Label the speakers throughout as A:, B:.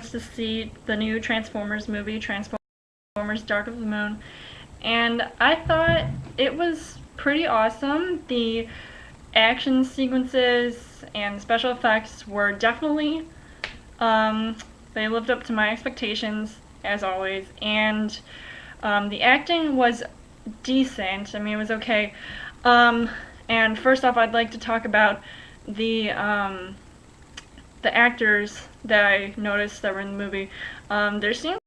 A: to see the new Transformers movie, Transformers Dark of the Moon, and I thought it was pretty awesome. The action sequences and special effects were definitely, they lived up to my expectations, as always, and the acting was decent. I mean, it was okay. And first off, I'd like to talk about the actors that I noticed that were in the movie. There seemed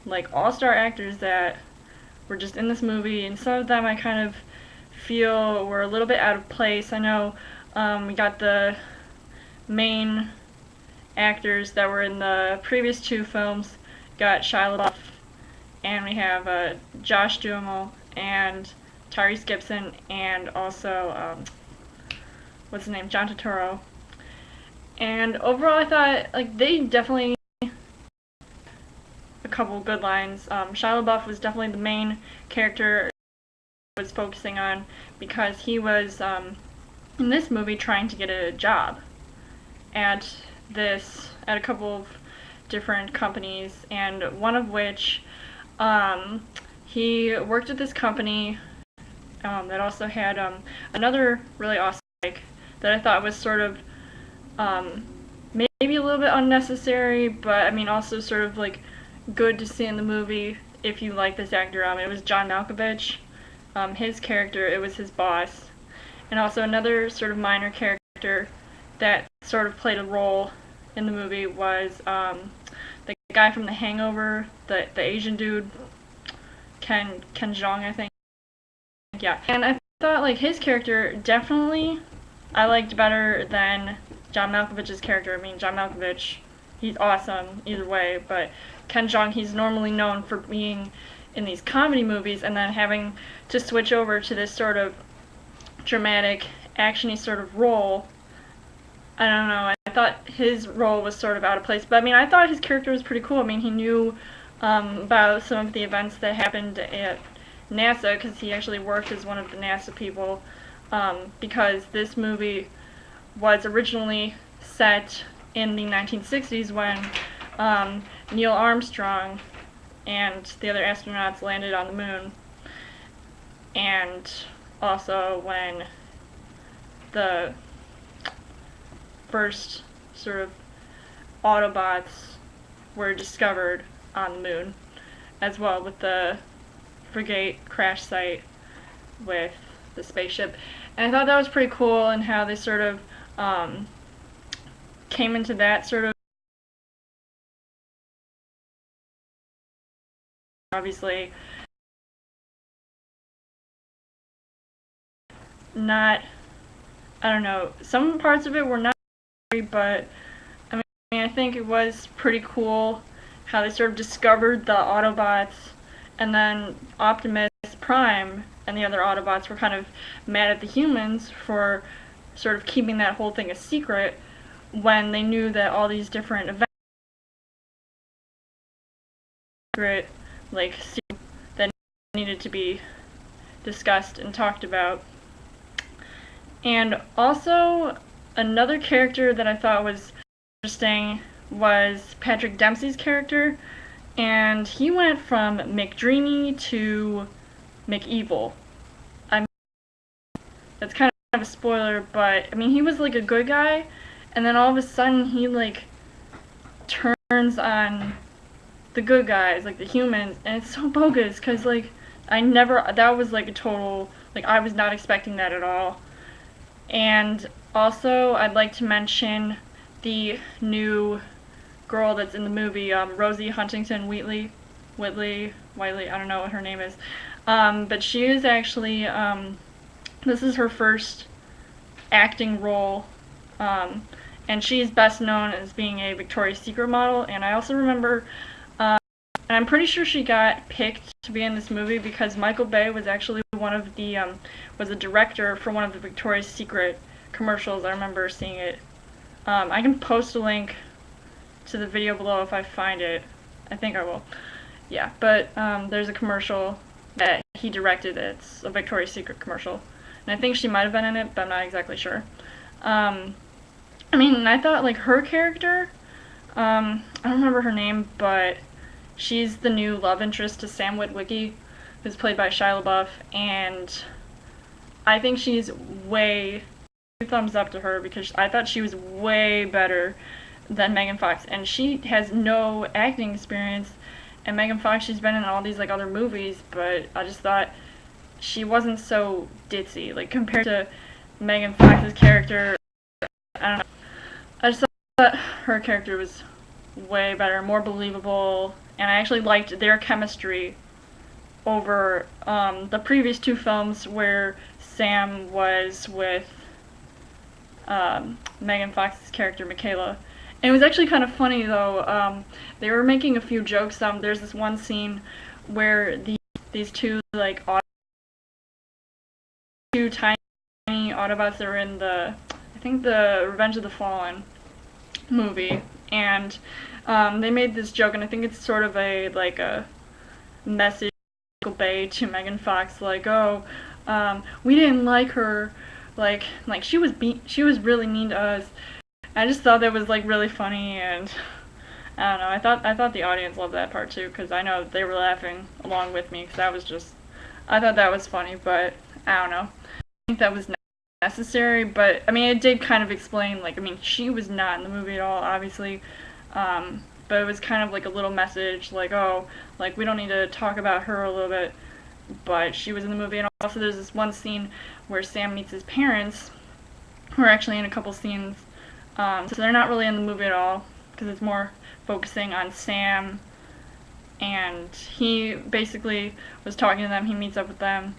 A: like all-star actors that were just in this movie, and some of them I kind of feel were a little bit out of place. I know we got the main actors that were in the previous two films, got Shia LaBeouf, and we have Josh Duhamel and Tyrese Gibson, and also what's his name, John Turturro. And overall, I thought like they definitely a couple good lines. Shia LaBeouf was definitely the main character I was focusing on because he was in this movie trying to get a job at a couple of different companies, and one of which he worked at this company that also had another really awesome bike that I thought was sort of maybe a little bit unnecessary, but I mean also sort of like good to see in the movie if you like this actor. It was John Malkovich. His character, it was his boss. And also another sort of minor character that sort of played a role in the movie was the guy from The Hangover, the Asian dude, Ken Jeong, I think. Yeah. And I thought like his character definitely I liked better than John Malkovich's character. I mean, John Malkovich, he's awesome either way, but Ken Jeong, he's normally known for being in these comedy movies and then having to switch over to this sort of dramatic, actiony sort of role. I don't know, I thought his role was sort of out of place, but I mean, I thought his character was pretty cool. I mean, he knew about some of the events that happened at NASA, because he actually worked as one of the NASA people, because this movie was originally set in the 1960s when Neil Armstrong and the other astronauts landed on the moon, and also when the first sort of Autobots were discovered on the moon, as well with the frigate crash site with the spaceship. And I thought that was pretty cool, and how they sort of came into that sort of, obviously not, I don't know, some parts of it were not very, but I mean I think it was pretty cool how they sort of discovered the Autobots, and then Optimus Prime and the other Autobots were kind of mad at the humans for sort of keeping that whole thing a secret when they knew that all these different events like that needed to be discussed and talked about. And also another character that I thought was interesting was Patrick Dempsey's character, and he went from McDreamy to McEvil. I mean, that's kind of a spoiler, but I mean, he was like a good guy, and then all of a sudden he like turns on the good guys, like the humans, and it's so bogus, because like that was like a total, like I was not expecting that at all. And also I'd like to mention the new girl that's in the movie, Rosie Huntington-Whiteley, I don't know what her name is, but she is actually, this is her first acting role, and she's best known as being a Victoria's Secret model. And I also remember, and I'm pretty sure she got picked to be in this movie because Michael Bay was actually one of the, was a director for one of the Victoria's Secret commercials. I remember seeing it. I can post a link to the video below if I find it. I think I will. Yeah, but there's a commercial that he directed. It's a Victoria's Secret commercial, and I think she might have been in it, but I'm not exactly sure. I mean, I thought like her character I don't remember her name, but she's the new love interest to Sam Witwicky, who's played by Shia LaBeouf, and I think she's way thumbs up to her because I thought she was way better than Megan Fox, and she has no acting experience. And Megan Fox, she's been in all these like other movies, but I just thought she wasn't so ditzy. Like compared to Megan Fox's character, I don't know. I just thought her character was way better, more believable, and I actually liked their chemistry over the previous two films where Sam was with Megan Fox's character, Michaela. And it was actually kind of funny though. They were making a few jokes. There's this one scene where these two like two tiny Autobots that were in I think the Revenge of the Fallen movie, and they made this joke, and I think it's sort of a message Bay to Megan Fox, like, oh, we didn't like her, like she was really mean to us. I just thought that was like really funny, and I don't know. I thought the audience loved that part too, because I know they were laughing along with me, because I thought that was funny, but I don't know. I think that was necessary, but I mean, it did kind of explain, like, I mean, she was not in the movie at all, obviously, but it was kind of like a little message, like, oh, like, we don't need to talk about her a little bit, but she was in the movie. And also there's this one scene where Sam meets his parents, who are actually in a couple scenes, so they're not really in the movie at all, because it's more focusing on Sam, and he basically was talking to them, he meets up with them,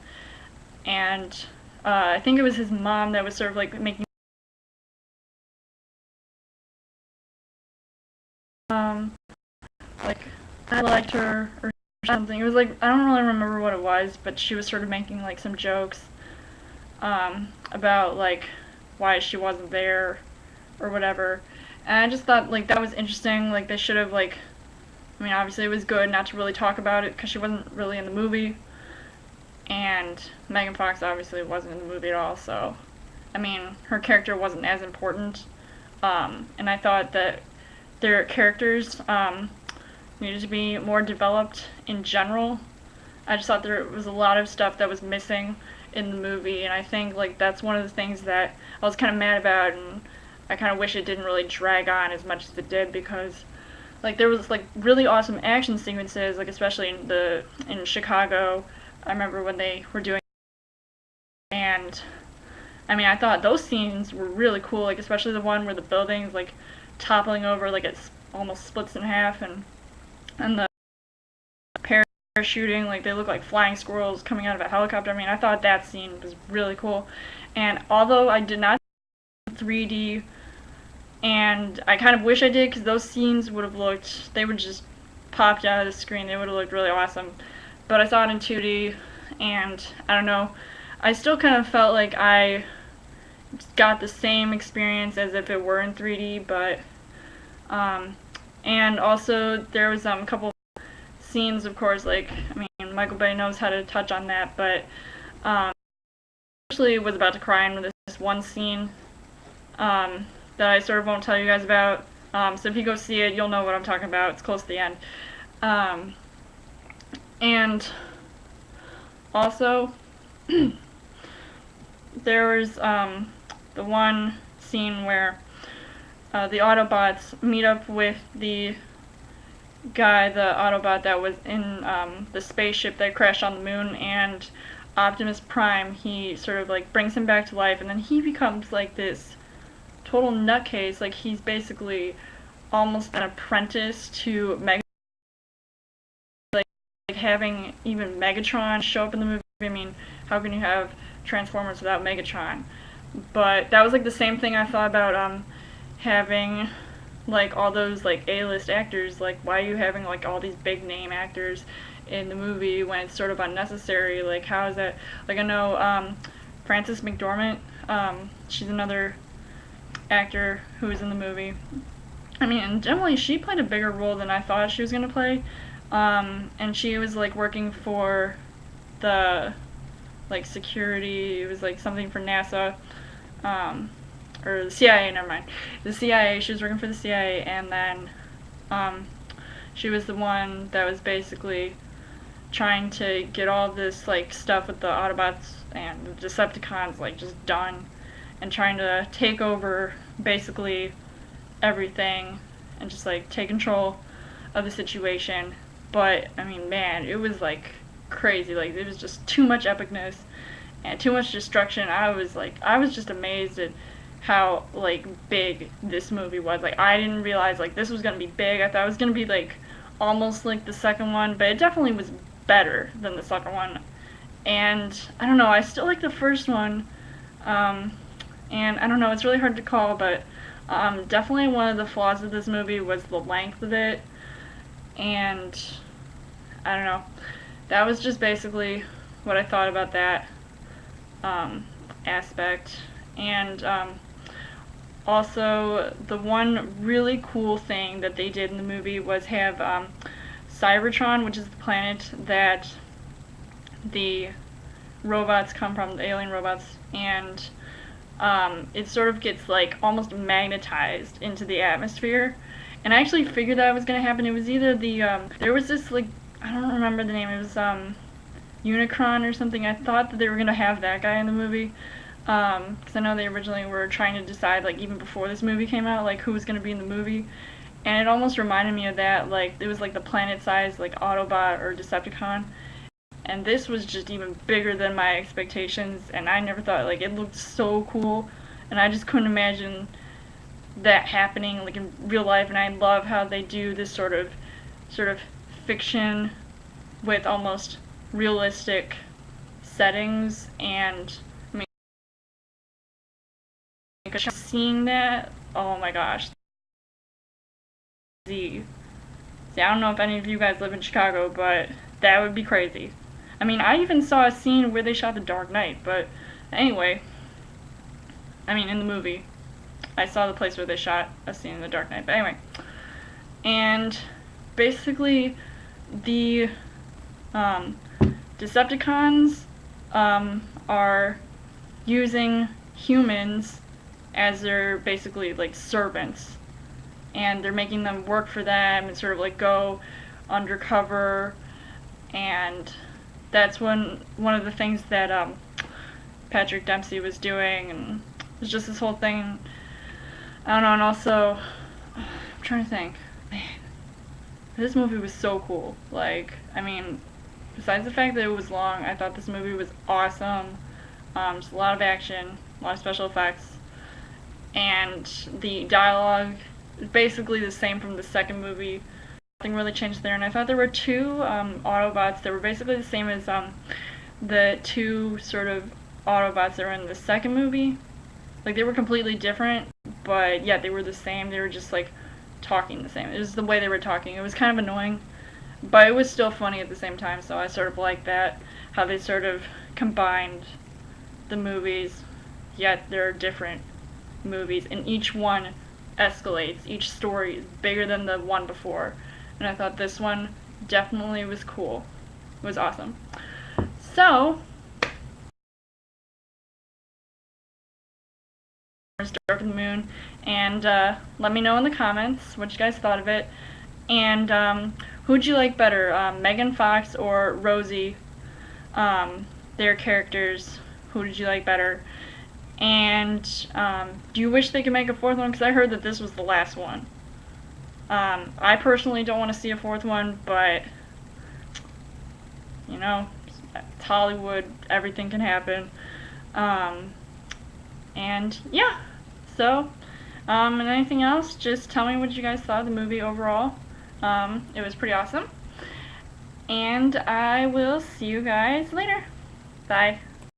A: and I think it was his mom that was sort of like making like I liked her or something. It was like, I don't really remember what it was, but she was sort of making like some jokes about like why she wasn't there or whatever. And I just thought like that was interesting. Like they should have like, I mean, obviously it was good not to really talk about it because she wasn't really in the movie, and Megan Fox obviously wasn't in the movie at all, so I mean, her character wasn't as important, and I thought that their characters needed to be more developed in general. I just thought there was a lot of stuff that was missing in the movie, and I think like that's one of the things that I was kind of mad about, and I kind of wish it didn't really drag on as much as it did, because like there was like really awesome action sequences, like especially in Chicago. I remember when they were doing, and I mean I thought those scenes were really cool, like especially the one where the building's like toppling over, like it almost splits in half, and the parachuting, like they look like flying squirrels coming out of a helicopter. I mean, I thought that scene was really cool. And although I did not see 3D, and I kind of wish I did, because those scenes would have looked, they would just popped out of the screen, they would have looked really awesome. But I saw it in 2D, and I don't know, I still kind of felt like I got the same experience as if it were in 3D, but and also there was a couple scenes, of course, like, I mean, Michael Bay knows how to touch on that, but actually was about to cry in this one scene that I sort of won't tell you guys about, so if you go see it, you'll know what I'm talking about. It's close to the end. And also there was the one scene where the Autobots meet up with the guy, the Autobot that was in the spaceship that crashed on the moon, and Optimus Prime, he sort of like brings him back to life, and then he becomes like this total nutcase. Like he's basically almost an apprentice to like having even Megatron show up in the movie. I mean, how can you have Transformers without Megatron? But that was like the same thing I thought about having like all those like A-list actors. Like, why are you having like all these big name actors in the movie when it's sort of unnecessary? Like, how is that? Like, I know Frances McDormand, she's another actor who was in the movie. I mean, generally she played a bigger role than I thought she was gonna play, and she was like working for the like security. It was like something for NASA, or the CIA, never mind. The CIA, she was working for the CIA, and then She was the one that was basically trying to get all this like stuff with the Autobots and the Decepticons like just done, and trying to take over basically everything and just like take control of the situation. But I mean, man, it was like crazy. Like it was just too much epicness and too much destruction. I was just amazed at how like big this movie was. Like I didn't realize like this was gonna be big. I thought it was gonna be like almost like the second one, but it definitely was better than the second one. And I don't know, I still like the first one. And I don't know, it's really hard to call, but definitely one of the flaws of this movie was the length of it. And I don't know, that was just basically what I thought about that aspect. And also, the one really cool thing that they did in the movie was have Cybertron, which is the planet that the robots come from, the alien robots, and it sort of gets like almost magnetized into the atmosphere. And I actually figured that was going to happen. It was either the, there was this like, I don't remember the name, it was Unicron or something. I thought that they were going to have that guy in the movie. Because I know they originally were trying to decide, like, even before this movie came out, like, who was going to be in the movie. And it almost reminded me of that, like, it was, like, the planet-sized, like, Autobot or Decepticon. And this was just even bigger than my expectations, and I never thought, like, it looked so cool. And I just couldn't imagine that happening, like, in real life. And I love how they do this sort of fiction with almost realistic settings. And seeing that, oh my gosh. See, I don't know if any of you guys live in Chicago, but that would be crazy. I mean, I even saw a scene where they shot The Dark Knight, but anyway, I mean, in the movie, I saw the place where they shot a scene in The Dark Knight, but anyway. And basically, the Decepticons are using humans as their basically like servants, and they're making them work for them and sort of like go undercover. And that's one of the things that Patrick Dempsey was doing, and it's just this whole thing. I don't know. And also, I'm trying to think, man, this movie was so cool. Like, I mean, besides the fact that it was long, I thought this movie was awesome. Just a lot of action, a lot of special effects. And the dialogue is basically the same from the second movie. Nothing really changed there. And I thought there were two Autobots that were basically the same as the two sort of Autobots that were in the second movie. Like, they were completely different, but yeah, they were the same. They were just like talking the same. It was the way they were talking. It was kind of annoying, but it was still funny at the same time. So I sort of liked that, how they sort of combined the movies, yet they're different movies, and each one escalates. Each story is bigger than the one before, and I thought this one definitely was cool. It was awesome. So, Dark of the Moon, and let me know in the comments what you guys thought of it, and who'd you like better, Megan Fox or Rosie, their characters, who did you like better? And do you wish they could make a fourth one? Because I heard that this was the last one. I personally don't want to see a fourth one, but, you know, it's Hollywood, everything can happen. And yeah, so, and anything else, just tell me what you guys thought of the movie overall. It was pretty awesome. And I will see you guys later. Bye.